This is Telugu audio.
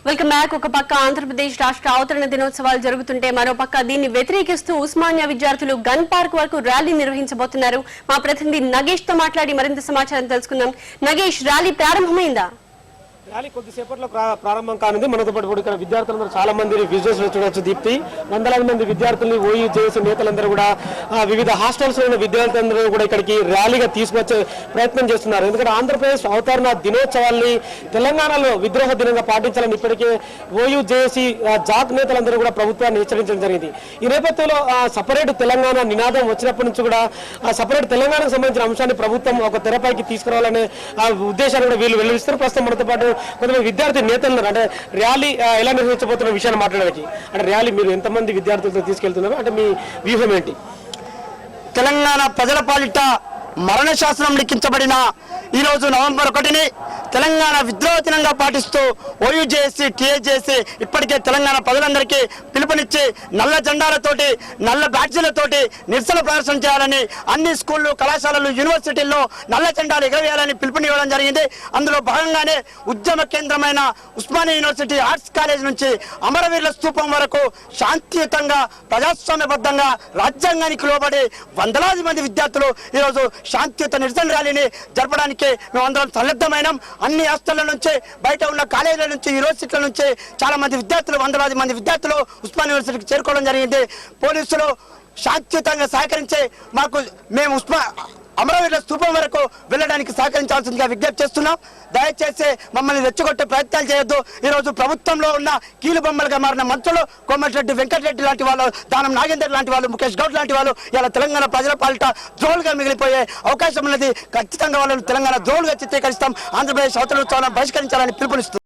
Welcome back. ఒక పక్క ఆంధ్రప్రదేశ్ రాష్ట్ర అవతరణ దినోత్సవాలు జరుగుతుంటే మరో పక్క దీన్ని వ్యతిరేకిస్తూ ఉస్మానియా విద్యార్థులు గన్ పార్క్ వరకు ర్యాలీ నిర్వహించబోతున్నారు. మా ప్రతినిధి నగేష్ తో మాట్లాడి మరింత సమాచారం తెలుసుకుందాం. నగేష్, ర్యాలీ ప్రారంభమైందా? ర్యాలీ కొద్దిసేపట్లో ప్రారంభం కానుంది. మనతో పాటు ఇక్కడ విద్యార్థులందరూ చాలా మంది విజువల్స్ చూడవచ్చు. దీప్తి, వందలాది మంది విద్యార్థుల్ని ఓయూ జేఏసీ నేతలందరూ కూడా వివిధ హాస్టల్స్ లో ఉన్న విద్యార్థులందరూ కూడా ఇక్కడికి ర్యాలీగా తీసుకొచ్చే ప్రయత్నం చేస్తున్నారు. ఎందుకంటే ఆంధ్రప్రదేశ్ అవతరణ దినోత్సవాల్ని తెలంగాణలో విద్రోహ దినంగా పాటించాలని ఇప్పటికే ఓయూ జేఏసీ జాక్ నేతలందరూ కూడా ప్రభుత్వాన్ని హెచ్చరించడం జరిగింది. ఈ నేపథ్యంలో సపరేట్ తెలంగాణ నినాదం వచ్చినప్పటి నుంచి కూడా సపరేట్ తెలంగాణకు సంబంధించిన అంశాన్ని ప్రభుత్వం ఒక తెరపైకి తీసుకురావాలనే ఉద్దేశాన్ని కూడా వీళ్ళు వెల్లడిస్తారు. ప్రస్తుతం మనతో పాటు కొంతమంది విద్యార్థి నేతలు అంటే ర్యాలీ ఎలా నిర్వహించబోతున్న విషయాన్ని మాట్లాడడానికి, అంటే ర్యాలీ మీరు ఎంతమంది విద్యార్థులతో తీసుకెళ్తున్నారు, అంటే మీ వ్యూహం ఏంటి? తెలంగాణ ప్రజల పాలిట మరణ శాసనం లిఖించబడిన ఈరోజు నవంబర్ 1ని తెలంగాణ విద్రోహ దినంగా పాటిస్తూ ఓయూ జేఏసీ టీఏజేసీ ఇప్పటికే తెలంగాణ ప్రజలందరికీ పిలుపునిచ్చి నల్ల జెండాలతోటి నల్ల బ్యాడ్జీలతోటి నిరసన ప్రదర్శన చేయాలని అన్ని స్కూళ్ళు, కళాశాలలు, యూనివర్సిటీల్లో నల్ల జెండాలు ఎగరవేయాలని పిలుపునివ్వడం జరిగింది. అందులో భాగంగానే ఉద్యమ కేంద్రమైన ఉస్మానియా యూనివర్సిటీ ఆర్ట్స్ కాలేజ్ నుంచి అమరవీరుల స్తూపం వరకు శాంతియుతంగా ప్రజాస్వామ్యబద్ధంగా రాజ్యాంగానికి లోబడి వందలాది మంది విద్యార్థులు ఈరోజు శాంతియుత నిరసన ర్యాలీని జరపడానికి మేమందరం సన్నద్ధమైనాం. అన్ని హాస్టళ్ల నుంచి, బయట ఉన్న కాలేజీల నుంచి, యూనివర్సిటీల నుంచి చాలా మంది విద్యార్థులు, వందలాది మంది విద్యార్థులు ఉస్మానియా యూనివర్సిటీకి చేరుకోవడం జరిగింది. పోలీసులు శాంతియుతంగా సహకరించి మేము అమరవీరుల స్తూపం వరకు వెళ్ళడానికి సహకరించాల్సిందిగా విజ్ఞప్తి చేస్తున్నాం. దయచేసి మమ్మల్ని రెచ్చగొట్టే ప్రయత్నాలు చేయొద్దు. ఈరోజు ప్రభుత్వంలో ఉన్న కీలు బొమ్మలుగా మారిన మంత్రులు కోమటిరెడ్డి వెంకటరెడ్డి లాంటి వాళ్ళు, దానం నాగేందర్ లాంటి వాళ్ళు, ముఖేష్ గౌడ్ లాంటి వాళ్ళు ఇలా తెలంగాణ ప్రజల పాలిట ద్రోహులుగా మిగిలిపోయే అవకాశం ఉన్నది. ఖచ్చితంగా వాళ్ళని తెలంగాణ ద్రోహులుగా చిత్రీకరిస్తాం. ఆంధ్రప్రదేశ్ అవతరణ బహిష్కరించాలని పిలుపునిస్తుంది.